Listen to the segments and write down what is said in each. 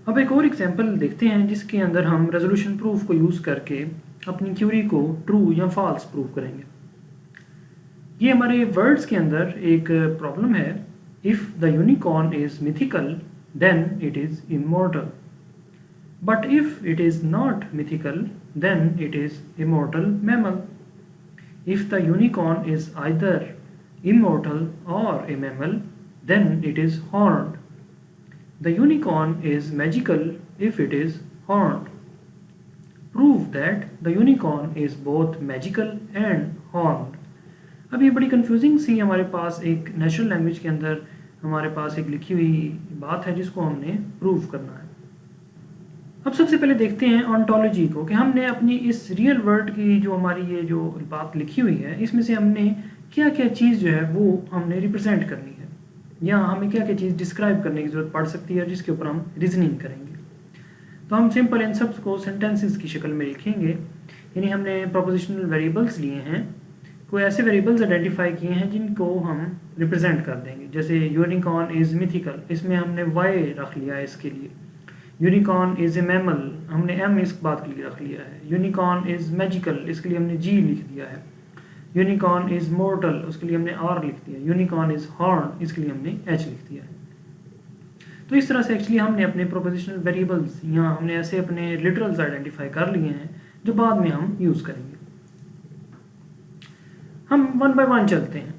अब एक और एग्जांपल देखते हैं जिसके अंदर हम रेजोल्यूशन प्रूफ को यूज़ करके अपनी क्यूरी को ट्रू या फॉल्स प्रूव करेंगे। ये हमारे वर्ड्स के अंदर एक प्रॉब्लम है। If the unicorn is mythical then it is immortal, but if it is not mythical then it is immortal mammal. If the unicorn is either immortal or a mammal, then it is horned. The unicorn is magical if it is horned. Prove that the unicorn is both magical and horned. अब ये बड़ी confusing सी हमारे पास एक natural language के अंदर हमारे पास एक लिखी हुई बात है जिसको हमने प्रूव करना है। अब सबसे पहले देखते हैं ऑन्टोलॉजी को, कि हमने अपनी इस रियल वर्ल्ड की जो हमारी ये जो बात लिखी हुई है इसमें से हमने क्या क्या चीज़ जो है वो हमने रिप्रेजेंट करनी है, या हमें क्या क्या चीज़ डिस्क्राइब करने की ज़रूरत पड़ सकती है जिसके ऊपर हम रीजनिंग करेंगे। तो हम सिंपल इन सब को सेंटेंसेस की शक्ल में लिखेंगे। यानी हमने प्रोपोजिशनल वेरिएबल्स लिए हैं, कोई ऐसे वेरिएबल्स आइडेंटिफाई किए हैं जिनको हम रिप्रेजेंट कर देंगे। जैसे यूनिकॉर्न इज़ मिथिकल, इसमें हमने वाई रख लिया है इसके लिए। यूनिकॉर्न इज़ ए मैमल, हमने एम इस बात के लिए रख लिया है। यूनिकॉर्न इज़ मैजिकल, इसके लिए हमने जी लिख दिया है। यूनिकॉर्न इज़ मॉर्टल, उसके लिए हमने आर लिख दिया। यूनिकॉर्न इज़ हॉर्न, इसके लिए हमने एच लिख दिया है। तो इस तरह से एक्चुअली हमने अपने प्रोपोजिशनल वेरिएबल्स या हमने ऐसे अपने लिटरल्स आइडेंटिफाई कर लिए हैं जो बाद में हम यूज़ करेंगे। हम वन बाय वन चलते हैं।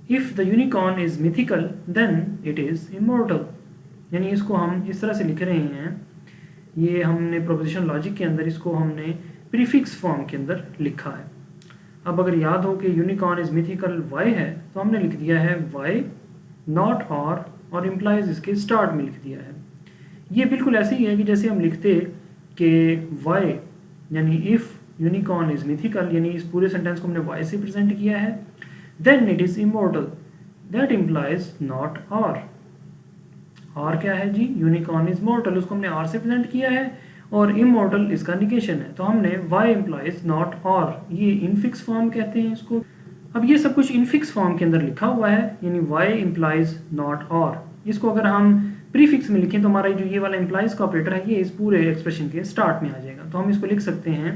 If the unicorn is mythical then it is immortal, यानी इसको हम इस तरह से लिख रहे हैं। ये हमने प्रोपोजिशन लॉजिक के अंदर इसको हमने प्रीफिक्स फॉर्म के अंदर लिखा है। अब अगर याद हो कि यूनिकॉर्न इज मिथिकल वाई है तो हमने लिख दिया है वाई नॉट और इम्प्लाइज इसके स्टार्ट में लिख दिया है। ये बिल्कुल ऐसे ही है कि जैसे हम लिखते कि वाई यानी इफ़ यूनिकॉर्न इज मिथिकल, यानी इस पूरे सेंटेंस को हमने वाई से प्रेजेंट किया है। Then it is immortal, that implies not R क्या है जी, यूनिकॉर्न इज मॉर्टल, उसको हमने आर से प्रेजेंट किया है और इमॉर्टल इसका निगेशन है, तो हमने वाई इम्प्लाइज नॉट और, ये इनफिक्स फॉर्म कहते हैं इसको। अब ये सब कुछ इनफिक्स फॉर्म के अंदर लिखा हुआ है, यानी वाई इम्प्लाइज नॉट और। इसको अगर हम प्रीफिक्स में लिखें तो हमारा जो ये वाला इम्प्लाइज का ऑपरेटर है ये इस पूरे एक्सप्रेशन के स्टार्ट में आ जाएगा। तो हम इसको लिख सकते हैं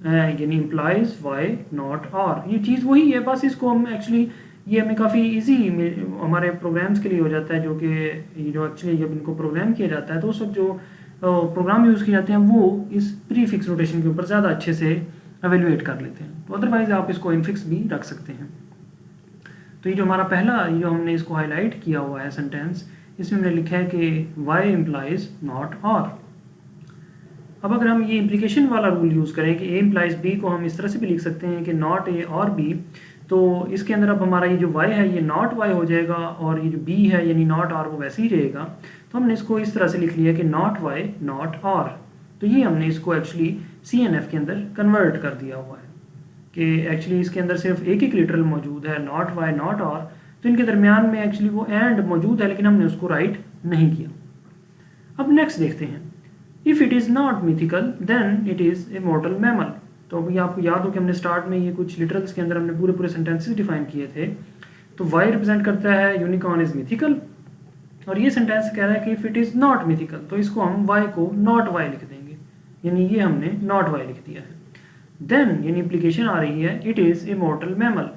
यानी इम्प्लाइज वाई नॉट और। ये चीज़ वही है, बस इसको हम एक्चुअली ये हमें काफ़ी इजी हमारे प्रोग्राम्स के लिए हो जाता है, जो कि जो एक्चुअली जब इनको प्रोग्राम किया जाता है तो उस वक्त जो प्रोग्राम यूज़ किए जाते हैं वो इस प्रीफिक्स नोटेशन के ऊपर ज़्यादा अच्छे से एवेल्युएट कर लेते हैं। तो अदरवाइज आप इसको इनफिक्स भी रख सकते हैं। तो ये जो हमारा पहला जो हमने इसको हाईलाइट किया हुआ है सेंटेंस, इसमें हमने लिखा है कि वाई इम्प्लाइज नॉट और। अब अगर हम ये इम्प्लीकेशन वाला रूल यूज़ करें कि ए इम्प्लाइज बी को हम इस तरह से भी लिख सकते हैं कि नॉट ए और बी, तो इसके अंदर अब हमारा ये जो y है ये नॉट y हो जाएगा और ये जो b है यानी नॉट r वो वैसे ही रहेगा। तो हमने इसको इस तरह से लिख लिया कि नॉट y नॉट r। तो ये हमने इसको एक्चुअली CNF के अंदर कन्वर्ट कर दिया हुआ है कि एक्चुअली इसके अंदर सिर्फ एक ही लिटरल मौजूद है, नॉट y नॉट r, तो इनके दरमियान में एक्चुअली वो एंड मौजूद है लेकिन हमने उसको राइट नहीं किया। अब नेक्स्ट देखते हैं, if it is not mythical then it is a mortal mammal. तो अभी आपको याद हो कि हमने स्टार्ट में ये कुछ लिटरल्स के अंदर हमने पूरे सेंटेंसेस डिफाइन किए थे। तो y रिप्रेजेंट करता है यूनिकॉर्न इज मिथिकल, और ये सेंटेंस कह रहा है कि if it is not mythical, तो इसको हम y को नॉट y लिख देंगे, यानी ये हमने नॉट y लिख दिया है। देन यानी इम्प्लीकेशन आ रही है it is a mortal mammal,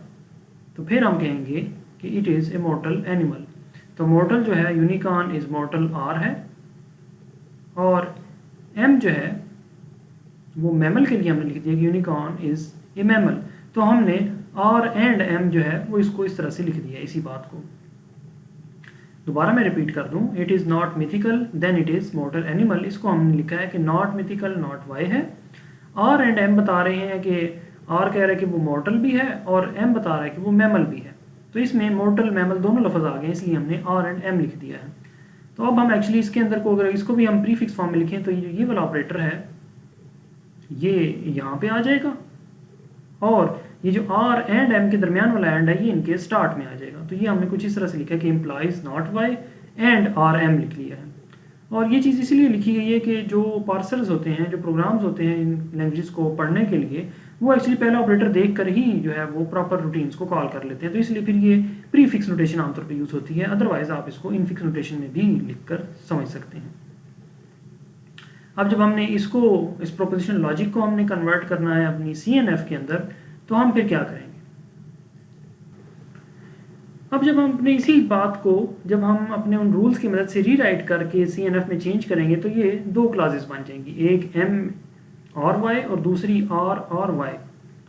तो फिर हम कहेंगे कि इट इज़ ए मॉर्टल एनिमल। तो मॉर्टल जो है यूनिकॉर्न इज मॉर्टल r है, और m जो है वो मैमल के लिए हमने लिख दिया कि यूनिकॉर्न इज ए मैमल। तो हमने आर एंड एम जो है वो इसको इस तरह से लिख दिया इसी बात को। दोबारा मैं रिपीट कर दूं, it is not mythical then it is mortal animal. इसको हमने लिखा है कि नॉट मिथिकल नॉट वाई है। आर एंड एम बता रहे हैं कि आर कह रहा है कि वो मॉर्टल भी है और एम बता रहा है कि वो मैमल भी है। तो इसमें मॉर्टल मैमल दोनों लफ्ज़ आ गए, इसलिए हमने आर एंड एम लिख दिया है। तो अब हम एक्चुअली इसके अंदर को अगर इसको भी हम प्रीफिक्स फॉर्म में लिखें तो ये वाला ऑपरेटर है ये यहाँ पे आ जाएगा, और ये जो आर एंड एम के दरमियान वाला एंड है ये इनके स्टार्ट में आ जाएगा। तो ये हमने कुछ इस तरह से लिखा है कि implies not Y and R M लिख लिया है। और ये चीज़ इसलिए लिखी गई है कि जो पार्सल्स होते हैं, जो प्रोग्राम्स होते हैं इन लैंग्वेजेस को पढ़ने के लिए, वो एक्चुअली पहला ऑपरेटर देख कर ही जो है वो प्रॉपर रूटीन्स को कॉल कर लेते हैं। तो इसलिए फिर ये प्रीफिक्स नोटेशन आमतौर पर यूज़ होती है, अदरवाइज आप इसको इनफिक्स नोटेशन में भी लिख कर समझ सकते हैं। अब जब हमने इसको, इस प्रोपोजिशन लॉजिक को हमने कन्वर्ट करना है अपनी CNF के अंदर, तो हम फिर क्या करेंगे? अब जब हम अपने इसी बात को, जब हम अपने उन रूल्स की मदद से रीराइट करके CNF में चेंज करेंगे, तो ये दो क्लासेस बन जाएंगी, एक M और Y और दूसरी R और Y।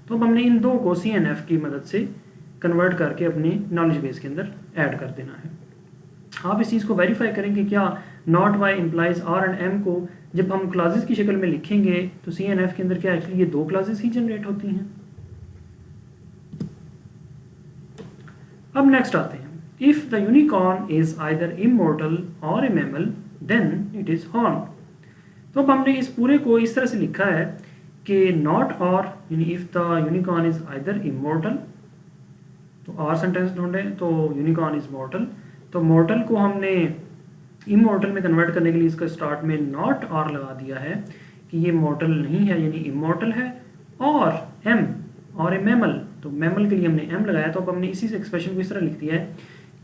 तो अब हमने इन दो को CNF की मदद से कन्वर्ट करके अपने नॉलेज बेस के अंदर ऐड कर देना है। आप इस चीज़ को वेरीफाई करेंगे क्या not Y implies R and M को जब हम क्लासेस की शक्ल में लिखेंगे तो CNF के अंदर क्या एक्चुअली ये दो क्लासेस ही जनरेट होती हैं। अब नेक्स्ट आते हैं, if the unicorn is either immortal or a mammal then it is horn. तो अब हमने इस पूरे को इस तरह से लिखा है कि नॉट और, यानी if the unicorn is either immortal, तो और सेंटेंस ढूंढें तो यूनिकॉर्न इज मॉर्टल, तो मॉर्टल को हमने इमॉर्टल में कन्वर्ट करने के लिए इसका स्टार्ट में नॉट और लगा दिया है कि ये मॉर्टल नहीं है यानी इमॉर्टल है, और एम और ए मैमल, तो मैमल के लिए हमने एम लगाया। तो अब हमने इसी एक्सप्रेशन को इस तरह लिख दिया है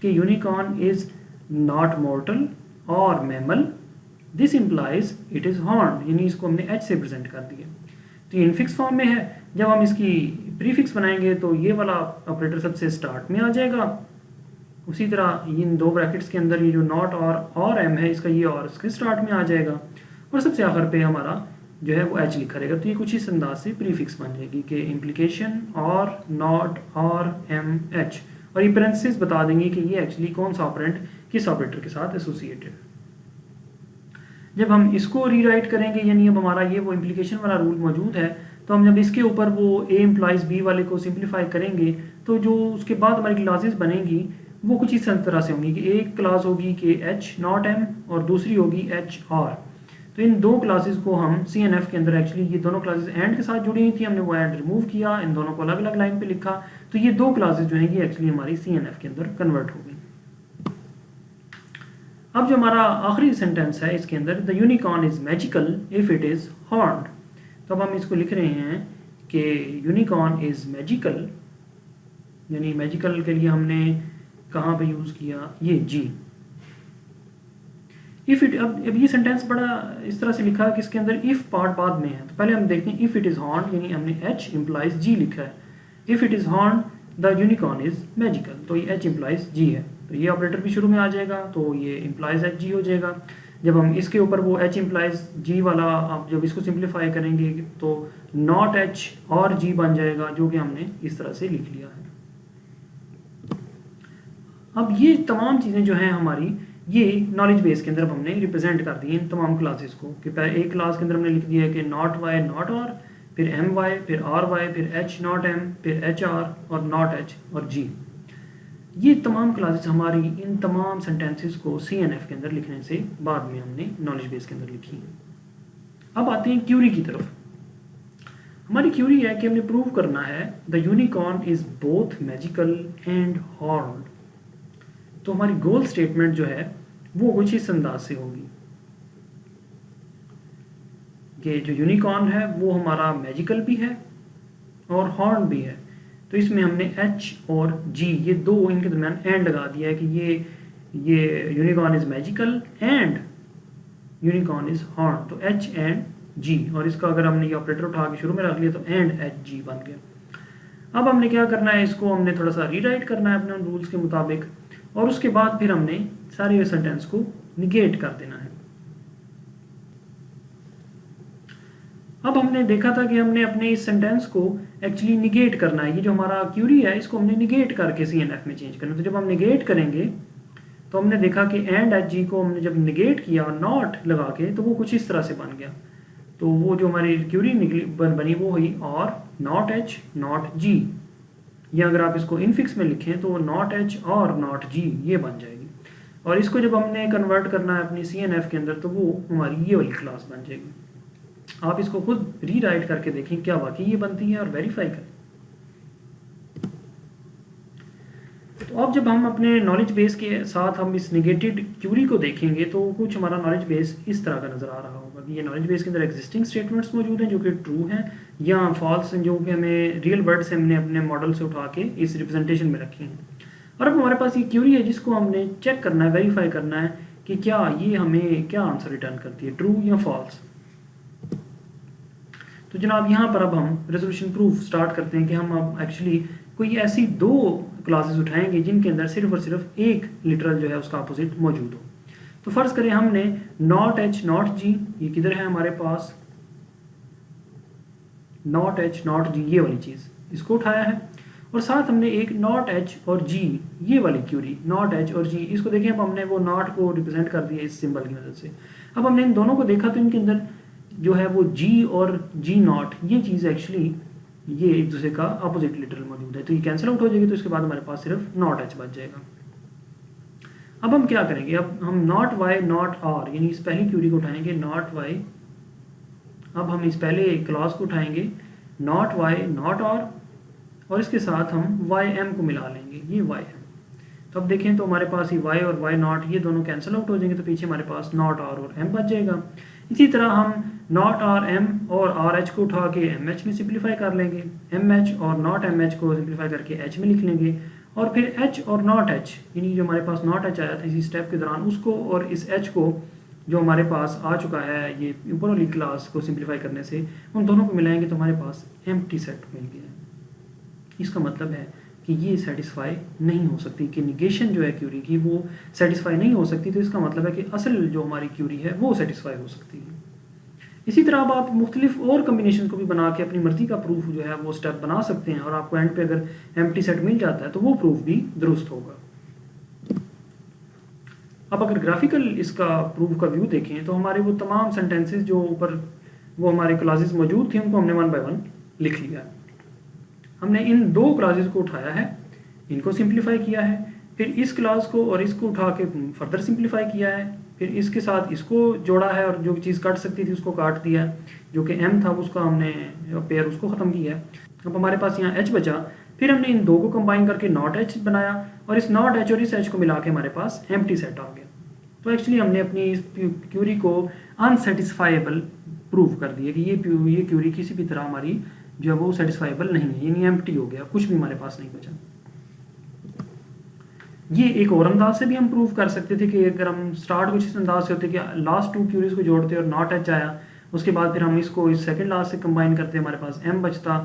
कि यूनिकॉर्न इज नॉट मॉर्टल और mammal, this implies it is horn, यानी इसको हमने एच से प्रेजेंट कर दिया। तो ये इनफिक्स फॉर्म में है, जब हम इसकी प्रीफिक्स बनाएंगे तो ये वाला ऑपरेटर सबसे स्टार्ट में आ जाएगा। उसी तरह इन दो ब्रैकेट्स के अंदर ये जो नॉट और एम है, इसका ये और इसके स्टार्ट में आ जाएगा, और सबसे आखिर पे हमारा जो है वो एच लिखा रहेगा। तो ये कुछ इस अंदाज से प्रीफिक्स बन जाएगी कि इम्प्लीकेशन और नॉट और एम एच, और ये पेरेंथेसिस बता देंगे कि ये एक्चुअली कौन सा ऑपरेंट किस ऑपरेटर के साथ एसोसिएटेड। जब हम इसको रीराइट करेंगे, यानी अब हमारा ये वो इम्प्लीकेशन वाला रूल मौजूद है, तो हम जब इसके ऊपर वो ए इम्प्लाइज बी वाले को सिंप्लीफाई करेंगे तो जो उसके बाद हमारी क्लासेस बनेंगी वो कुछ इस तरह से होंगी कि एक क्लास होगी कि एच नॉट एम और दूसरी होगी एच आर। तो इन दो क्लासेस को हम CNF के अंदर, एक्चुअली ये दोनों क्लासेस एंड के साथ जुड़ी हुई थी, हमने वो एंड रिमूव किया, इन दोनों को अलग अलग लाइन पे लिखा, तो ये दो क्लासेस जो हैं ये एक्चुअली हमारी CNF के अंदर कन्वर्ट हो गई। अब जो हमारा आखिरी सेंटेंस है इसके अंदर, the unicorn is magical if it is horned. तो अब हम इसको लिख रहे हैं कि यूनिकॉर्न इज मैजिकल, यानी मैजिकल के लिए हमने कहाँ पे यूज़ किया, ये जी। इफ इट, अब ये सेंटेंस बड़ा इस तरह से लिखा है कि इसके अंदर इफ पार्ट बाद में है। तो पहले हम देखते हैं इफ इट इज हॉर्न, यानी हमने एच इम्प्लाइज जी लिखा है। If it is horn the unicorn is magical, तो ये एच इम्प्लाइज जी है, तो ये ऑपरेटर भी शुरू में आ जाएगा, तो ये इम्प्लाइज एच जी हो जाएगा। जब हम इसके ऊपर वो एच इम्प्लाइज जी वाला, आप जब इसको सिंप्लीफाई करेंगे तो नॉट एच और जी बन जाएगा, जो कि हमने इस तरह से लिख लिया है। अब ये तमाम चीज़ें जो हैं हमारी, ये नॉलेज बेस के अंदर हमने रिप्रेजेंट कर दी इन तमाम क्लासेस को, कि पहले एक क्लास के अंदर हमने लिख दिया है कि नॉट वाई नॉट और, फिर एम वाई, फिर आर वाई, फिर एच नॉट एम, फिर एच आर और नॉट एच और जी। ये तमाम क्लासेस हमारी इन तमाम सेंटेंसेस को CNF के अंदर लिखने से बाद में हमने नॉलेज बेस के अंदर लिखी है। अब आते हैं क्यूरी की तरफ। हमारी क्यूरी है कि हमने प्रूव करना है the unicorn is both magical and horned. तो हमारी गोल स्टेटमेंट जो है वो कुछ इस अंदाज से होगी कि जो यूनिकॉर्न है वो हमारा मैजिकल भी है और हॉर्न भी है। तो इसमें हमने एच और जी, ये दो इनके दरमियान एंड लगा दिया है कि ये unicorn is magical and unicorn is horn, तो एच एंड जी, और इसका अगर हमने ये ऑपरेटर उठा के शुरू में रख लिया तो एंड एच जी बन गया। अब हमने क्या करना है, इसको हमने थोड़ा सा रीराइट करना है अपने रूल्स के मुताबिक, और उसके बाद फिर हमने सारे सेंटेंस को निगेट कर देना है। अब हमने देखा था कि हमने अपने इस सेंटेंस को एक्चुअली निगेट करना है, ये जो हमारा क्यूरी है इसको हमने निगेट करके CNF में चेंज करना है। तो जब हम निगेट करेंगे तो हमने देखा कि एंड एच जी को हमने जब निगेट किया नॉट लगा के, तो वो कुछ इस तरह से बन गया। तो वो जो हमारी क्यूरी बनी वो हुई और नॉट एच नॉट जी, या अगर आप इसको इनफिक्स में लिखें तो नॉट एच और नॉट जी ये बन जाएगी। और इसको जब हमने कन्वर्ट करना है अपनी CNF के अंदर तो वो हमारी ये वाली क्लास बन जाएगी। आप इसको खुद रीराइट करके देखें क्या वाकई ये बनती है और वेरीफाई करें। तो तो अब जब हम अपने नॉलेज बेस के साथ हम इस नेगेटेड क्यूरी को देखेंगे तो कुछ हमारा नॉलेज बेस इस तरह का नज़र आ रहा होगा कि ये नॉलेज बेस के अंदर एग्जिस्टिंग स्टेटमेंट्स मौजूद हैं जो कि ट्रू हैं या फॉल्स हैं, जो कि हमें रियल वर्ड से हमने अपने मॉडल से उठा के इस रिप्रेजेंटेशन में रखे हैं। और अब हमारे पास ये क्यूरी है जिसको हमने चेक करना है, वेरीफाई करना है कि क्या ये हमें क्या आंसर रिटर्न करती है, ट्रू या फॉल्स। तो जनाब यहाँ पर अब हम रेजोल्यूशन प्रूफ स्टार्ट करते हैं कि हम अब एक्चुअली कोई ऐसी दो क्लासेस उठाएंगे जिनके अंदर सिर्फ और सिर्फ एक लिटरल जो है उसका अपोजिट मौजूद हो। तो फर्ज करें हमने नॉट एच नॉट जी, ये किधर है हमारे पास, नॉट एच नॉट जी ये वाली चीज़, इसको उठाया है और साथ हमने एक नॉट एच और जी ये वाली क्यूरी, नॉट एच और जी, इसको देखें अब हमने वो नॉट को रिप्रेजेंट कर दिया इस सिंबल की मदद से। अब हमने इन दोनों को देखा तो इनके अंदर जो है वो जी और जी नॉट ये चीज़ एक्चुअली ये एक दूसरे का अपोजिट लिटरल मौजूद है, तो ये कैंसिल आउट हो जाएगी, तो इसके बाद हमारे पास सिर्फ नॉट एच बच जाएगा। अब हम क्या करेंगे, अब हम नॉट वाई नॉट आर यानी इस पहली क्यूरी को उठाएंगे नॉट वाई, अब हम इस पहले क्लॉज को उठाएंगे नॉट वाई नॉट आर और इसके साथ हम वाई एम को मिला लेंगे, ये वाई एम। तो अब देखें तो हमारे पास ये वाई और वाई नॉट ये दोनों कैंसिल आउट हो जाएंगे, तो पीछे हमारे पास नॉट आर और एम बच जाएगा। इसी तरह हम नॉट आर एम और आर एच को उठा के एम एच में सिंप्लीफाई कर लेंगे, एम एच और नॉट एम एच को सिंप्लीफाई करके एच में लिख लेंगे और फिर एच और नॉट एच यानी जो हमारे पास नॉट एच आया था इसी स्टेप के दौरान उसको और इस एच को जो हमारे पास आ चुका है ये ऊपर वाली क्लास को सिंप्लीफाई करने से उन दोनों को मिलाएंगे तो हमारे पास एम्प्टी सेट मिल गया। इसका मतलब है कि ये सेटिस्फाई नहीं हो सकती, कि निगेशन जो है क्यूरी की वो सेटिस्फाई नहीं हो सकती, तो इसका मतलब है कि असल जो हमारी क्यूरी है वो सेटिस्फाई हो सकती है। इसी तरह अब आप मुख्तलिफ और कम्बिनेशन को भी बना के अपनी मर्जी का प्रूफ जो है वो स्टेप बना सकते हैं और आपको एंड पे अगर एम्प्टी सेट मिल जाता है तो वो प्रूफ भी दुरुस्त होगा। अब अगर ग्राफिकल इसका प्रूफ का व्यू देखें तो हमारे वो तमाम सेंटेंसेस जो ऊपर वो हमारे क्लासेस मौजूद थी उनको हमने 1 बाय 1 लिख लिया। हमने इन दो क्लासेस को उठाया है, इनको सिंप्लीफाई किया है, फिर इस क्लास को और इसको उठा के फर्दर सिंप्लीफाई किया है, फिर इसके साथ इसको जोड़ा है और जो चीज़ काट सकती थी उसको काट दिया है, जो कि m था उसका हमने पेयर उसको ख़त्म किया है। अब हमारे पास यहाँ h बचा, फिर हमने इन दो को कंबाइन करके नॉट h बनाया और इस नॉट h और इस h को मिला के हमारे पास एम्प्टी सेट आ गया। तो एक्चुअली हमने अपनी इस क्यूरी को अनसेटिस्फाइबल प्रूव कर दिया कि ये क्यूरी किसी भी तरह हमारी जो है वो सेटिस्फाइबल नहीं है, यानी एम्प्टी हो गया, कुछ भी हमारे पास नहीं बचा। ये एक और अंदाज से भी हम प्रूव कर सकते थे कि अगर हम स्टार्ट कुछ इस अंदाज से होते कि लास्ट टू क्यूरीज को जोड़ते और नॉट एच आया, उसके बाद फिर हम इसको इस सेकंड लास्ट से कंबाइन करते हमारे पास m बचता,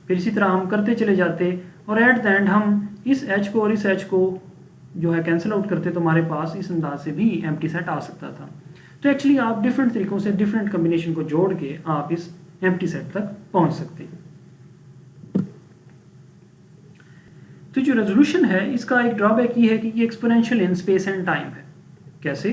फिर इसी तरह हम करते चले जाते और एट द एंड हम इस h को और इस h को जो है कैंसिल आउट करते तो हमारे पास इस अंदाज से भी एम्प्टी सेट आ सकता था। तो एक्चुअली आप डिफरेंट तरीकों से डिफरेंट कम्बिनेशन को जोड़ के आप इस एम्प्टी सेट तक पहुँच सकते हैं। तो जो रेजोल्यूशन है इसका एक ड्रॉबैक ये है कि ये exponential in space and time है। कैसे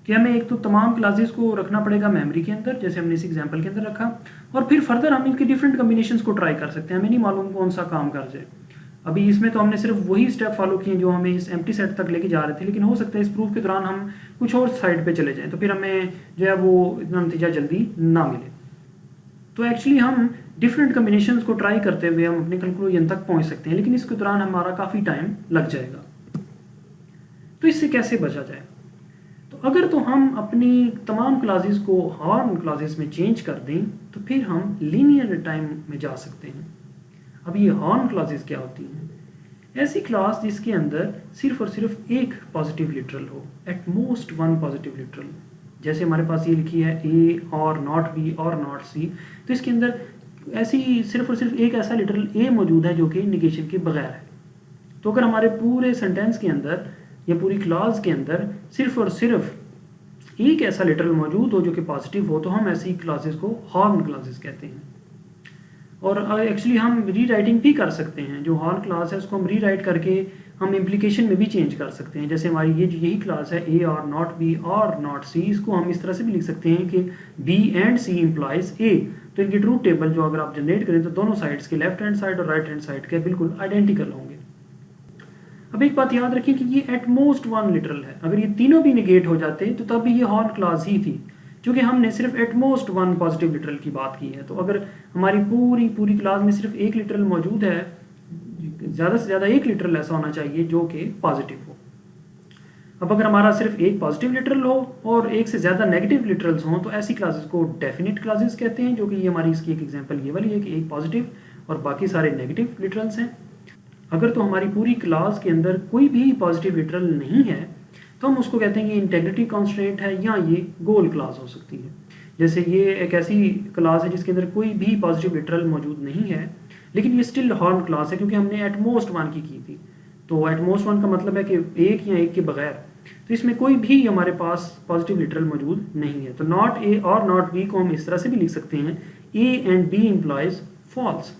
कि हमें एक तो तमाम क्लासेस को रखना पड़ेगा मेमोरी के अंदर जैसे हमने इस एग्जांपल के अंदर रखा, और फिर फर्दर हम इनके डिफरेंट कम्बिनेशंस को ट्राई कर सकते हैं, हमें नहीं मालूम कौन सा काम कर जाए। अभी इसमें तो हमने सिर्फ वही स्टेप फॉलो किए जो हमें इस एम्प्टी सेट तक लेके जा रहे थे, लेकिन हो सकता है इस प्रूफ के दौरान हम कुछ और साइड पे चले जाएं तो फिर हमें जो है वो इतना नतीजा जल्दी ना मिले। तो एक्चुअली हम डिफरेंट कम्बिनेशंस को ट्राई करते हुए हम अपने कंक्लूजन तक पहुंच सकते हैं, लेकिन इसके दौरान हमारा काफ़ी टाइम लग जाएगा। तो इससे कैसे बचा जाए? तो अगर तो हम अपनी तमाम क्लासेस को हॉर्न क्लासेस में चेंज कर दें तो फिर हम लीनियर टाइम में जा सकते हैं। अब ये हॉर्न क्लासेस क्या होती हैं? ऐसी क्लास जिसके अंदर सिर्फ और सिर्फ एक पॉजिटिव लिटरल हो, at most one positive literal. जैसे हमारे पास ये लिखी है ए और नॉट बी और नॉट सी, तो इसके अंदर ऐसी सिर्फ और सिर्फ एक ऐसा लिटरल ए मौजूद है जो कि निगेशन के बगैर है। तो अगर हमारे पूरे सेंटेंस के अंदर या पूरी क्लास के अंदर सिर्फ और सिर्फ एक ऐसा लिटरल मौजूद हो जो कि पॉजिटिव हो तो हम ऐसी क्लासेस को हॉर्न क्लासेस कहते हैं। और एक्चुअली हम री राइटिंग भी कर सकते हैं, जो हॉर्न क्लास है उसको हम री राइट करके हम इम्प्लीकेशन में भी चेंज कर सकते हैं। जैसे हमारी ये यही क्लास है ए और नॉट बी और नॉट सी, इसको हम इस तरह से भी लिख सकते हैं कि बी एंड सी इम्प्लाइज ए। तो इनकी ट्रूथ टेबल जो अगर आप जनरेट करें तो दोनों साइड्स के लेफ्ट हैंड साइड और राइट हैंड साइड के बिल्कुल आइडेंटिकल होंगे। अब एक बात याद रखिए कि ये एट मोस्ट वन लिटरल है, अगर ये तीनों भी निगेट हो जाते तो तब भी ये हॉर्न क्लास ही थी, क्योंकि हमने सिर्फ at most one positive literal की बात की है। तो अगर हमारी पूरी क्लास में सिर्फ एक लिटरल मौजूद है ज़्यादा से ज़्यादा एक लिटरल ऐसा होना चाहिए जो कि पॉजिटिव हो। अब अगर हमारा सिर्फ एक पॉजिटिव लिटरल हो और एक से ज़्यादा नेगेटिव लिटरल्स हों तो ऐसी क्लासेस को डेफिनेट क्लासेस कहते हैं, जो कि ये हमारी इसकी एक एग्जांपल ये वाली है कि एक पॉजिटिव और बाकी सारे नेगेटिव लिटरल्स हैं। अगर तो हमारी पूरी क्लास के अंदर कोई भी पॉजिटिव लिटरल नहीं है तो हम उसको कहते हैं कि इंटेग्रिटी कॉन्स्ट्रेंट है या ये गोल क्लास हो सकती है। जैसे ये एक ऐसी क्लास है जिसके अंदर कोई भी पॉजिटिव लिटरल मौजूद नहीं है, लेकिन ये स्टिल हॉर्न क्लास है क्योंकि हमने एटमोस्ट वन की थी। तो एटमोस्ट वन का मतलब है कि एक या एक के बगैर, तो इसमें कोई भी हमारे पास पॉजिटिव लिटरल मौजूद नहीं है। तो नॉट ए और नॉट बी को हम इस तरह से भी लिख सकते हैं, A and B implies false,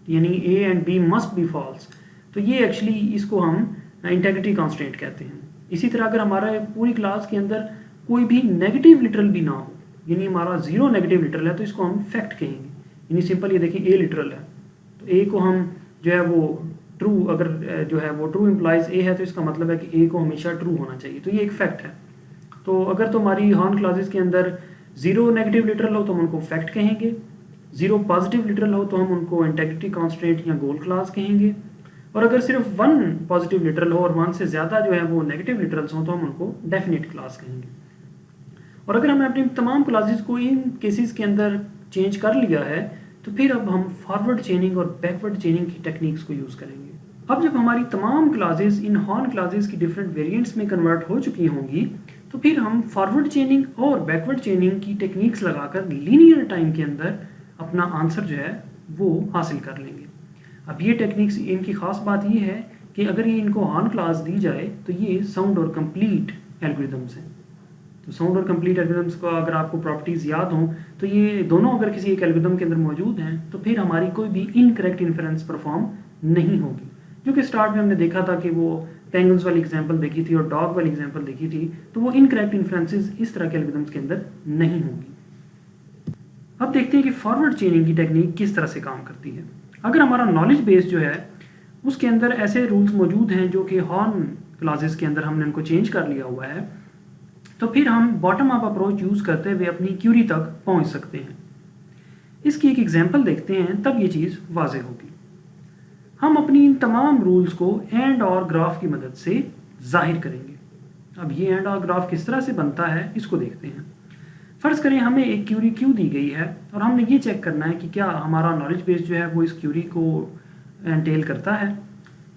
यानी A and B must be false. तो ये एक्चुअली इसको हम इंटेग्रिटी कॉन्स्टेंट कहते हैं। इसी तरह अगर हमारे पूरी क्लास के अंदर कोई भी नेगेटिव लिटरल भी ना हो, यानी हमारा जीरो नेगेटिव लिटरल है, तो इसको हम फैक्ट कहेंगे। यानी सिंपल ये देखिए ए लिटरल है तो ए को हम जो है वो ट्रू, अगर जो है वो ट्रू इम्प्लाइज ए है तो इसका मतलब है कि ए को हमेशा ट्रू होना चाहिए, तो ये एक फैक्ट है। तो अगर तो हमारी हॉर्न क्लासेस के अंदर जीरो नेगेटिव लिटरल हो तो हम उनको फैक्ट कहेंगे, जीरो पॉजिटिव लिटरल हो तो हम उनको इंटेग्रिटी कॉन्स्टेंट या गोल क्लास कहेंगे, और अगर सिर्फ वन पॉजिटिव लिटरल हो और वन से ज़्यादा जो है वो नेगेटिव लिटरल्स हों तो हम उनको डेफिनेट क्लास कहेंगे। और अगर हमने अपनी तमाम क्लासेस को इन केसेस के अंदर चेंज कर लिया है तो फिर अब हम फॉरवर्ड चेनिंग और बैकवर्ड चेनिंग की टेक्निक्स को यूज़ करेंगे। अब जब हमारी तमाम क्लासेस इन हॉर्न क्लासेस की डिफरेंट वेरिएंट्स में कन्वर्ट हो चुकी होंगी तो फिर हम फॉरवर्ड चेनिंग और बैकवर्ड चेनिंग की टेक्निक्स लगाकर लीनियर टाइम के अंदर अपना आंसर जो है वो हासिल कर लेंगे। अब ये टेक्निक्स, इनकी ख़ास बात ये है कि अगर ये इनको हॉर्न क्लास दी जाए तो ये साउंड और कंप्लीट एल्गोरिदम्स हैं। तो साउंड और कंप्लीट एल्गोरिदम्स को अगर आपको प्रॉपर्टीज़ याद हों तो ये दोनों अगर किसी एक एल्गोरिदम के अंदर मौजूद हैं तो फिर हमारी कोई भी इनकरेक्ट इन्फरेंस परफॉर्म नहीं होगी। जो कि स्टार्ट में हमने देखा था कि वो पेंगुइन्स वाली एग्जांपल देखी थी और डॉग वाली एग्जांपल देखी थी, तो वो इनकरेक्ट इन्फ्रेंसेस इस तरह के एल्गोरिदम्स के अंदर नहीं होंगी। अब देखते हैं कि फॉरवर्ड चेनिंग की टेक्निक किस तरह से काम करती है। अगर हमारा नॉलेज बेस जो है उसके अंदर ऐसे रूल्स मौजूद हैं जो कि हॉर्न क्लासेस के अंदर हमने उनको चेंज कर लिया हुआ है, तो फिर हम बॉटम अप अप्रोच यूज़ करते हुए अपनी क्यूरी तक पहुंच सकते हैं। इसकी एक एग्जांपल देखते हैं, तब ये चीज़ वाज़ेह होगी। हम अपनी इन तमाम रूल्स को एंड और ग्राफ की मदद से जाहिर करेंगे। अब ये एंड और ग्राफ किस तरह से बनता है इसको देखते हैं। फ़र्ज़ करें हमें एक क्यूरी क्यू दी गई है और हमने ये चेक करना है कि क्या हमारा नॉलेज बेस जो है वो इस क्यूरी को एंटेल करता है।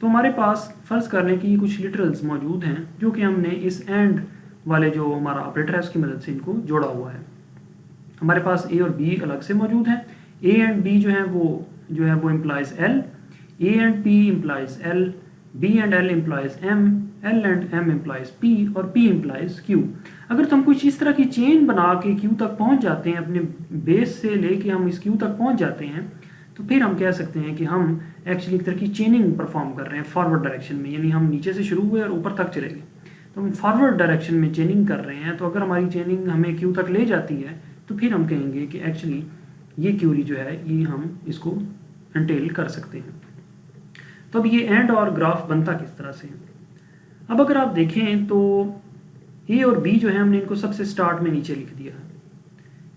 तो हमारे पास फ़र्ज़ कर लें कि कुछ लिटरल्स मौजूद हैं जो कि हमने इस एंड वाले जो हमारा ऑपरेटर है उसकी मदद से इनको जोड़ा हुआ है। हमारे पास ए और बी अलग से मौजूद हैं। ए एंड बी जो है वो implies L, A and P implies L, B and L implies M, L and M implies P और पी इम्प्लाइज क्यू। अगर तो हम कुछ इस तरह की चेन बना के क्यू तक पहुंच जाते हैं, अपने बेस से लेके हम इस क्यू तक पहुंच जाते हैं, तो फिर हम कह सकते हैं कि हम एक्चुअली एक तरह की चेनिंग परफॉर्म कर रहे हैं फॉरवर्ड डायरेक्शन में। यानी हम नीचे से शुरू हुए और ऊपर तक चले गए, तो हम फॉरवर्ड डायरेक्शन में चेनिंग कर रहे हैं। तो अगर हमारी चेनिंग हमें क्यू तक ले जाती है तो फिर हम कहेंगे कि एक्चुअली ये क्यूरी जो है ये हम इसको एंटेल कर सकते हैं। तो अब ये एंड और ग्राफ बनता किस तरह से है। अब अगर आप देखें तो ए और बी जो है हमने इनको सबसे स्टार्ट में नीचे लिख दिया है।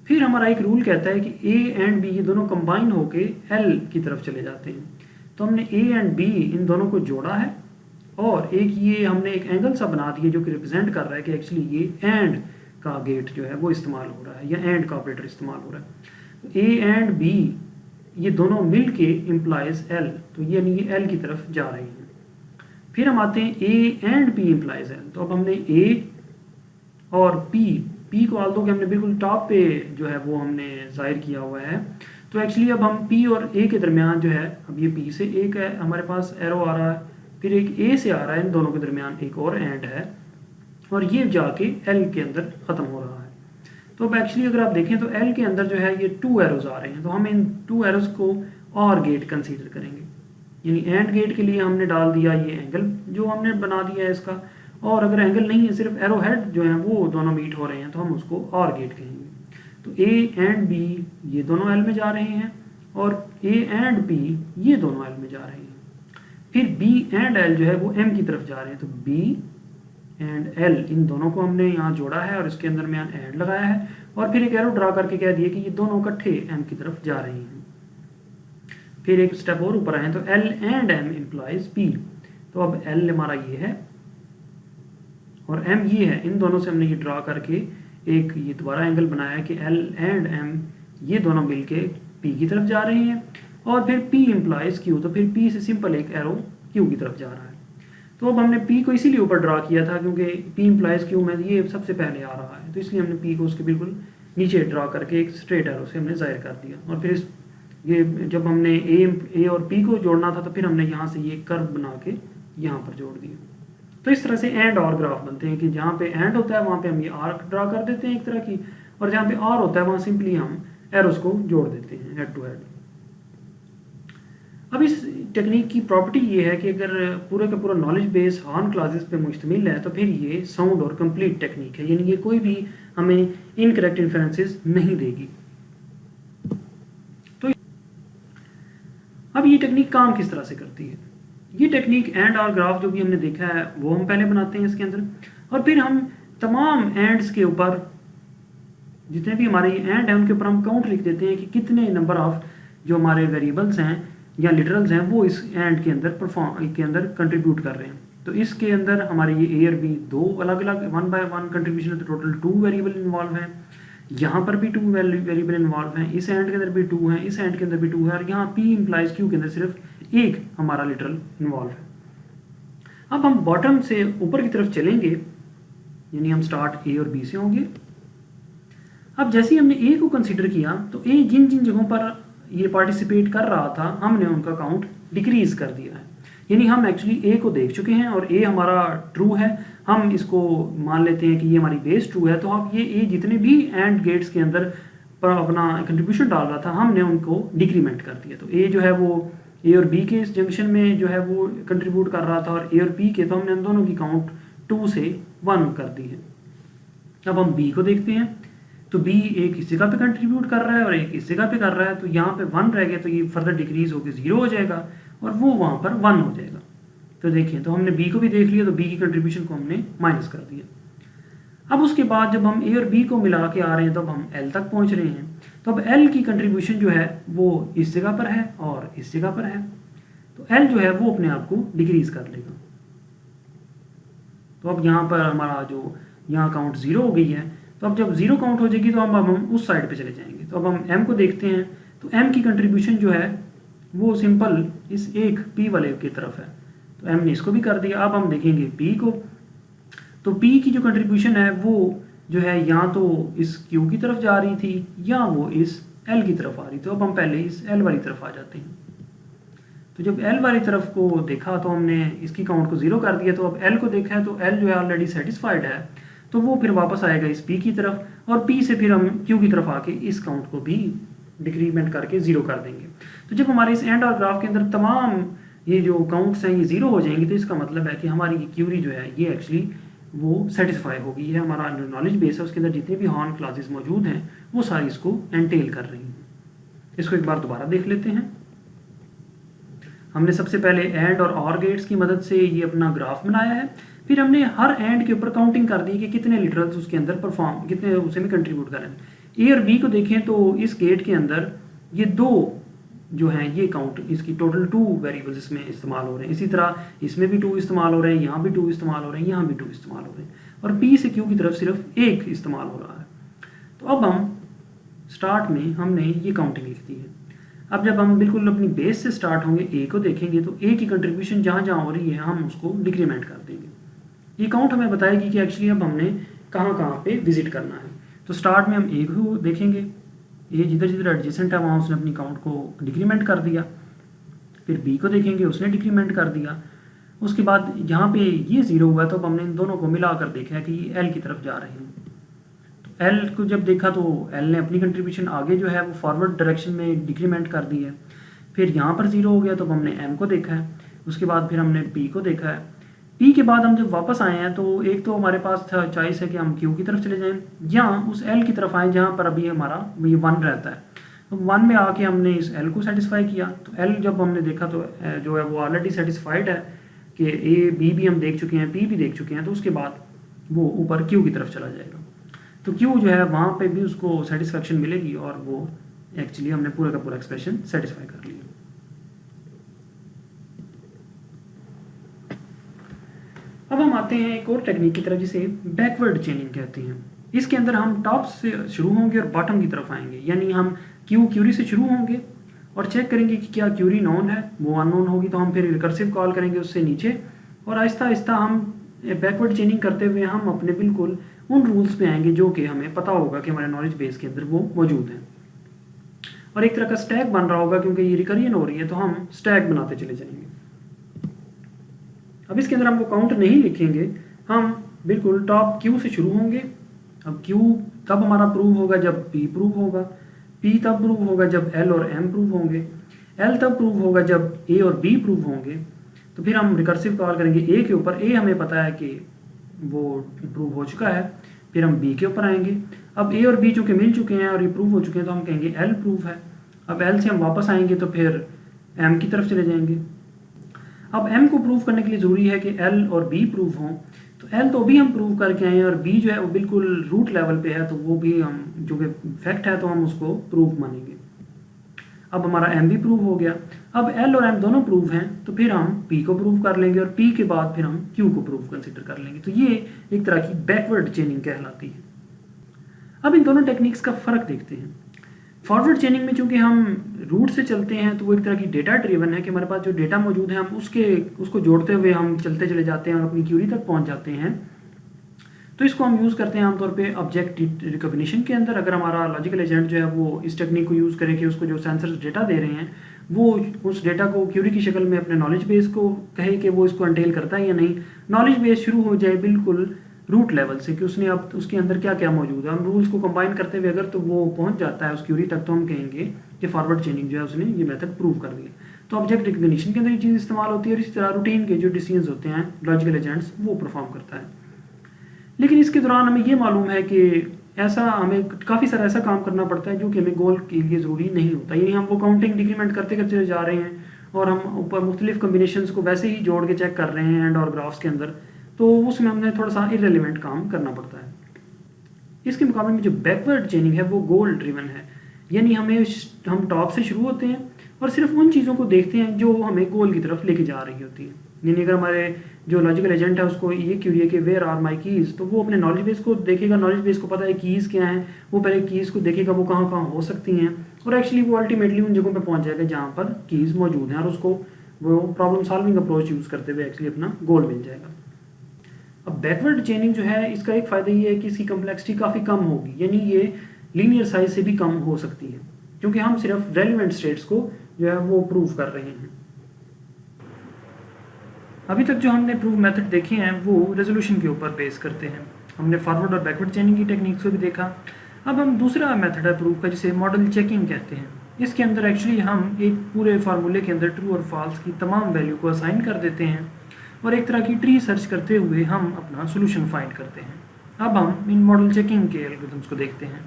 फिर हमारा एक रूल कहता है कि ए एंड बी ये दोनों कंबाइन होके एल की तरफ चले जाते हैं। तो हमने ए एंड बी इन दोनों को जोड़ा है और एक ये हमने एक एंगल सा बना दिया जो कि रिप्रेजेंट कर रहा है कि एक्चुअली ये एंड का गेट जो है वो इस्तेमाल हो रहा है या एंड का ऑपरेटर इस्तेमाल हो रहा है। तो ए एंड बी ये दोनों मिल के इम्प्लाइज एल, तो ये यानी ये एल की तरफ जा रहे हैं। फिर हम आते हैं A and B implies L. तो अब हमने ए और पी को आल्दो कि हमने बिल्कुल टॉप पे जो है वो हमने जाहिर किया हुआ है, तो एक्चुअली अब हम पी और ए के दरमियान जो है, अब ये पी से एक है हमारे पास एरो आ रहा है, फिर एक ए से आ रहा है, इन दोनों के दरमियान एक और एंड है और ये जाके एल के अंदर ख़त्म हो रहा है। तो अब एक्चुअली अगर आप देखें तो एल के अंदर जो है ये 2 एरोज आ रहे हैं, तो हम इन 2 एरोज को और गेट कंसीडर करेंगे। यानी एंड गेट के लिए हमने डाल दिया ये एंगल जो हमने बना दिया है इसका, और अगर एंगल नहीं है सिर्फ एरो हेड जो है वो दोनों मीट हो रहे हैं तो हम उसको और गेट कहेंगे। तो ए एंड बी ये दोनों एल में जा रहे हैं और ए एंड बी ये दोनों एल में जा रहे हैं। फिर बी एंड एल जो है वो एम की तरफ जा रहे हैं, तो बी एंड एल इन दोनों को हमने यहाँ जोड़ा है और इसके अंदर में एंड लगाया है और फिर एक एरो ड्रा करके कह दिया कि ये दोनों इकट्ठे एम की तरफ जा रहे हैं। फिर एक स्टेप और ऊपर आए तो L and M implies P। तो अब L हमारा ये है और M ये है, इन दोनों से हमने ये ड्रा करके एक ये दोबारा एंगल बनाया कि L एंड M ये दोनों मिलके P की तरफ जा रहे हैं और फिर P इम्प्लाइज Q, तो फिर P से सिंपल एक एरो Q की तरफ जा रहा है। तो अब हमने P को इसीलिए ऊपर ड्रा किया था क्योंकि P इम्प्लाइज Q में ये सबसे पहले आ रहा है, तो इसलिए हमने P को उसके बिल्कुल नीचे ड्रा करके एक स्ट्रेट एरो से हमने जाहिर कर दिया। और फिर ये जब हमने A और P को जोड़ना था तो फिर हमने यहाँ से ये कर्व बना के यहाँ पर जोड़ दिया। तो इस तरह से एंड और ग्राफ बनते हैं कि जहाँ पे एंड होता है वहाँ पे हम ये आर्क ड्रा कर देते हैं एक तरह की, और जहाँ पे आर होता है वहाँ सिंपली हम एरोस को जोड़ देते हैं हेड टू हेड। अब इस टेक्निक की प्रॉपर्टी ये है कि अगर पूरे का पूरा नॉलेज बेस हॉर्न क्लासेस पे मुश्तमिल है तो फिर ये साउंड और कंप्लीट टेक्निक है, यानी ये कोई भी हमें इनकरेक्ट इन्फ्रेंसेस नहीं देगी। तो अब ये टेक्निक काम किस तरह से करती है? ये टेक्निक एंड और ग्राफ जो भी हमने देखा है वो हम पहले बनाते हैं इसके अंदर, और फिर हम तमाम एंड्स के ऊपर जितने भी हमारे एंड हैं उनके ऊपर हम काउंट लिख देते हैं कि कितने नंबर ऑफ जो हमारे वेरिएबल्स हैं या लिटरल्स हैं वो इस एंड के अंदर कंट्रीब्यूट कर रहे हैं। तो इसके अंदर हमारे ये ए और बी दो अलग अलग 1 बाय 1 कंट्रीब्यूशन है, तो टोटल 2 वेरिएबल इन्वॉल्व हैं। यहाँ पर भी 2 वेरिएबल इन्वॉल्व हैं, इस एंड के अंदर भी 2 हैं, इस एंड के अंदर भी 2 है, और यहाँ P इम्प्लाइज Q के अंदर सिर्फ एक हमारा लिटरल इन्वॉल्व है। अब हम बॉटम से ऊपर की तरफ चलेंगे, यानी हम स्टार्ट A और B से होंगे। अब जैसे ही हमने A को कंसिडर किया तो A जिन जिन जगहों पर ये पार्टिसिपेट कर रहा था हमने उनका काउंट डिक्रीज कर दिया है, यानी हम एक्चुअली A को देख चुके हैं और A हमारा ट्रू है, हम इसको मान लेते हैं कि ये हमारी बेस ट्रू है। तो अब ये A जितने भी एंड गेट्स के अंदर पर अपना कंट्रीब्यूशन डाल रहा था हमने उनको डिक्रीमेंट कर दिया। तो A जो है वो A और B के इस जंक्शन में जो है वो कंट्रीब्यूट कर रहा था, और A और B के तो हमने उन दोनों की काउंट 2 से 1 कर दी है। अब हम B को देखते हैं, तो B एक इस जगह पे कंट्रीब्यूट कर रहा है और एक इस जगह पे कर रहा है, तो यहाँ पे 1 रह गया, तो ये फर्दर डिक्रीज होकर 0 हो जाएगा और वो वहाँ पर 1 हो जाएगा। तो देखिए, तो हमने B को भी देख लिया, तो B की कंट्रीब्यूशन को हमने माइनस कर दिया। अब उसके बाद जब हम A और B को मिला के आ रहे हैं तो अब हम L तक पहुँच रहे हैं, तो अब L की कंट्रीब्यूशन जो है वो इस जगह पर है और इस जगह पर है, तो L जो है वो अपने आप को डिक्रीज कर लेगा। तो अब यहाँ पर हमारा जो यहाँ काउंट 0 हो गई है, तो अब जब 0 काउंट हो जाएगी तो अब हम उस साइड पे चले जाएंगे। तो अब हम M को देखते हैं, तो M की कंट्रीब्यूशन जो है वो सिंपल इस एक P वाले की तरफ है, तो M ने इसको भी कर दिया। अब हम देखेंगे P को, तो P की जो कंट्रीब्यूशन है वो जो है या तो इस Q की तरफ जा रही थी या वो इस L की तरफ आ रही। तो अब हम पहले इस L वाली तरफ आ जाते हैं। तो जब L वाली तरफ को देखा तो हमने इसकी काउंट को 0 कर दिया, तो अब L को देखा है तो L जो है ऑलरेडी सेटिस्फाइड है, तो वो फिर वापस आएगा इस P की तरफ, और P से फिर हम Q की तरफ आके इस काउंट को भी डिक्रीमेंट करके 0 कर देंगे। तो जब हमारे इस एंड और ग्राफ के अंदर तमाम ये जो काउंट्स हैं ये 0 हो जाएंगे, तो इसका मतलब है कि हमारी ये क्यूरी जो है ये एक्चुअली वो सेटिस्फाई हो गई है। हमारा जो नॉलेज बेस है उसके अंदर जितने भी हॉर्न क्लासेस मौजूद हैं वो सारी इसको एंटेल कर रही हैं। इसको एक बार दोबारा देख लेते हैं। हमने सबसे पहले एंड और ऑर गेट्स की मदद से ये अपना ग्राफ बनाया है, फिर हमने हर एंड के ऊपर काउंटिंग कर दी कि कितने लिटरल्स उसके अंदर परफॉर्म कितने उसे में कंट्रीब्यूट कर रहे हैं। ए और बी को देखें तो इस गेट के अंदर ये 2 जो हैं ये काउंट इसकी टोटल 2 वेरिएबल्स इसमें इस्तेमाल हो रहे हैं। इसी तरह इसमें भी 2 इस्तेमाल हो रहे हैं, यहाँ भी 2 इस्तेमाल हो रहे हैं, यहाँ भी 2 इस्तेमाल हो रहे हैं, और पी से क्यू की तरफ सिर्फ 1 इस्तेमाल हो रहा है। तो अब हम स्टार्ट में हमने ये काउंटिंग लिख दी है। अब जब हम बिल्कुल अपनी बेस से स्टार्ट होंगे ए को देखेंगे तो ए की कंट्रीब्यूशन जहाँ जहाँ हो रही है हम उसको डिक्रीमेंट कर देंगे। ये काउंट हमें बताएगी कि एक्चुअली अब हमने कहाँ कहाँ पे विजिट करना है। तो स्टार्ट में हम ए को देखेंगे, ए जिधर जिधर एडजेसेंट है वहाँ उसने अपनी काउंट को डिक्रीमेंट कर दिया। फिर बी को देखेंगे, उसने डिक्रीमेंट कर दिया। उसके बाद यहाँ पे ये 0 हुआ तो अब हमने इन दोनों को मिलाकर देखा कि ये एल की तरफ जा रहे हैं। तो एल को जब देखा तो एल ने अपनी कंट्रीब्यूशन आगे जो है वो फॉरवर्ड डायरेक्शन में डिक्रीमेंट कर दी है। फिर यहाँ पर 0 हो गया तो हमने एम को देखा है, उसके बाद फिर हमने पी को देखा है। पी के बाद हम जब वापस आए हैं तो एक तो हमारे पास था चॉइस है कि हम क्यू की तरफ चले जाएं या उस एल की तरफ आएँ जहाँ पर अभी हमारा ये 1 रहता है। तो 1 में आके हमने इस एल को सेटिस्फाई किया। तो एल जब हमने देखा तो जो है वो ऑलरेडी सेटिस्फाइड है कि ए बी भी हम देख चुके हैं, पी भी देख चुके हैं, तो उसके बाद वो ऊपर क्यू की तरफ चला जाएगा। तो क्यू जो है वहाँ पे भी उसको सेटिस्फेक्शन मिलेगी और वो एक्चुअली हमने पूरा का पूरा एक्सप्रेशन सेटिस्फाई कर लिया। आते हैं एक और टेक्निक की तरफ जिसे बैकवर्ड चेनिंग कहते हैं। इसके अंदर हम टॉप से शुरू होंगे और बॉटम की तरफ आएंगे, यानी हम क्यूरी से शुरू होंगे और चेक करेंगे कि क्या क्यूरी नॉन है, वो अननोन होगी तो हम फिर रिकर्सिव कॉल करेंगे उससे नीचे, और आहिस्ता आहिस्ता हम बैकवर्ड चेनिंग करते हुए हम अपने बिल्कुल उन रूल्स पे आएंगे जो कि हमें पता होगा कि हमारे नॉलेज बेस के अंदर वो मौजूद हैं, और एक तरह का स्टैक बन रहा होगा क्योंकि ये रिकरियन हो रही है तो हम स्टैक बनाते चले जाएंगे। अब इसके अंदर हम वो काउंट नहीं लिखेंगे, हम बिल्कुल टॉप क्यू से शुरू होंगे। अब क्यू तब हमारा प्रूव होगा जब पी प्रूव होगा, पी तब प्रूव होगा जब एल और एम प्रूव होंगे, एल तब प्रूव होगा जब ए और बी प्रूव होंगे। तो फिर हम रिकर्सिव कॉल करेंगे ए के ऊपर, ए हमें पता है कि वो प्रूव हो चुका है, फिर हम बी के ऊपर आएंगे। अब ए और बी चूँकि मिल चुके हैं और ये प्रूव हो चुके हैं तो हम कहेंगे एल प्रूव है। अब एल से हम वापस आएंगे तो फिर एम की तरफ चले जाएंगे। अब एम को प्रूव करने के लिए ज़रूरी है कि एल और बी प्रूव हों, तो एल तो अभी हम प्रूव करके आए हैं और बी जो है वो बिल्कुल रूट लेवल पे है, तो वो भी हम जो कि फैक्ट है तो हम उसको प्रूव मानेंगे। अब हमारा एम भी प्रूव हो गया। अब एल और एम दोनों प्रूव हैं तो फिर हम पी को प्रूव कर लेंगे और पी के बाद फिर हम क्यू को प्रूव कंसिडर कर लेंगे। तो ये एक तरह की बैकवर्ड चेनिंग कहलाती है। अब इन दोनों टेक्निक्स का फ़र्क देखते हैं। फॉरवर्ड चेनिंग में चूंकि हम रूट से चलते हैं तो वो एक तरह की डेटा ड्रिवन है कि हमारे पास जो डेटा मौजूद है हम उसको जोड़ते हुए हम चलते चले जाते हैं और अपनी क्यूरी तक पहुंच जाते हैं। तो इसको हम यूज़ करते हैं आमतौर पे ऑब्जेक्ट रिकॉग्निशन के अंदर। अगर हमारा लॉजिकल एजेंट जो है वो इस टेक्निक को यूज़ करे कि उसको जो सेंसर्स डेटा दे रहे हैं वो उस डेटा को क्यूरी की शक्ल में अपने नॉलेज बेस को कहे कि वो इसको अंटेल करता है या नहीं। नॉलेज बेस शुरू हो जाए बिल्कुल रूट लेवल से कि उसने अब उसके अंदर क्या क्या मौजूद है, हम रूल्स को कंबाइन करते हुए अगर तो वो पहुंच जाता है उस क्यूरी तक तो हम कहेंगे कि फॉरवर्ड चेनिंग जो है उसने ये मेथड प्रूव कर दिया। तो ऑब्जेक्ट रिकग्निशन के अंदर ये चीज़ इस्तेमाल होती है और इसी तरह रूटीन के जो डिसीजंस होते हैं लॉजिकल एजेंट्स वो परफॉर्म करता है। लेकिन इसके दौरान हमें ये मालूम है कि ऐसा हमें काफ़ी सारा ऐसा काम करना पड़ता है जो कि हमें गोल के लिए ज़रूरी नहीं होता, यानी हम वो काउंटिंग डिक्रीमेंट करते करते जा रहे हैं और हम ऊपर मुख्तलिफ कम्बिनेशंस को वैसे ही जोड़ के चेक कर रहे हैं एंड और ग्राफ्स के अंदर, तो उसमें हमें थोड़ा सा इररेलेवेंट काम करना पड़ता है। इसके मुकाबले में जो बैकवर्ड चेनिंग है वो गोल ड्रिवन है, यानी हम टॉप से शुरू होते हैं और सिर्फ उन चीज़ों को देखते हैं जो हमें गोल की तरफ लेके जा रही होती है। यानी अगर हमारे जो लॉजिकल एजेंट है उसको ये क्यूरी है कि वेयर आर माई कीज़, तो वो अपने नॉलेज बेस को देखेगा, नॉलेज बेस को पता है कीज़ क्या हैं, वो पहले कीज़ को देखेगा वो कहाँ कहाँ हो सकती हैं और एक्चुअली वो अल्टीमेटली उन जगहों पर पहुँच जाएगा जहाँ पर कीज़ मौजूद हैं और उसको वो प्रॉब्लम सॉल्विंग अप्रोच यूज़ करते हुए एक्चुअली अपना गोल मिल जाएगा। अब बैकवर्ड चेनिंग जो है इसका एक फ़ायदा ये है कि इसकी कम्प्लेक्सिटी काफ़ी कम होगी, यानी ये लीनियर साइज से भी कम हो सकती है क्योंकि हम सिर्फ रेलिवेंट स्टेट्स को जो है वो प्रूव कर रहे हैं। अभी तक जो हमने प्रूव मेथड देखे हैं वो रेजोल्यूशन के ऊपर बेस करते हैं। हमने फॉरवर्ड और बैकवर्ड चेनिंग की टेक्निक्स को भी देखा। अब हम दूसरा मेथड है प्रूव का जिसे मॉडल चेकिंग कहते हैं। इसके अंदर एक्चुअली हम एक पूरे फार्मूले के अंदर ट्रू और फॉल्स की तमाम वैल्यू को असाइन कर देते हैं और एक तरह की ट्री सर्च करते हुए हम अपना सोल्यूशन फाइंड करते हैं। अब हम इन मॉडल चेकिंग के एल्गोरिथम्स को देखते हैं।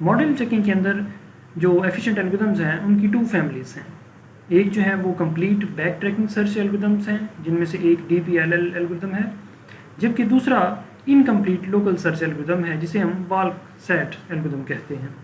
मॉडल चेकिंग के अंदर जो एफिशिएंट एल्गोरिथम्स हैं उनकी 2 फैमिलीज हैं। एक जो है वो complete back tracking search algorithms हैं जिनमें से एक DPLL एल्गोरिथम है, जबकि दूसरा इनकम्प्लीट लोकल सर्च एल्गोरिथम है जिसे हम वाल्क सेट एल्गोरिथम कहते हैं।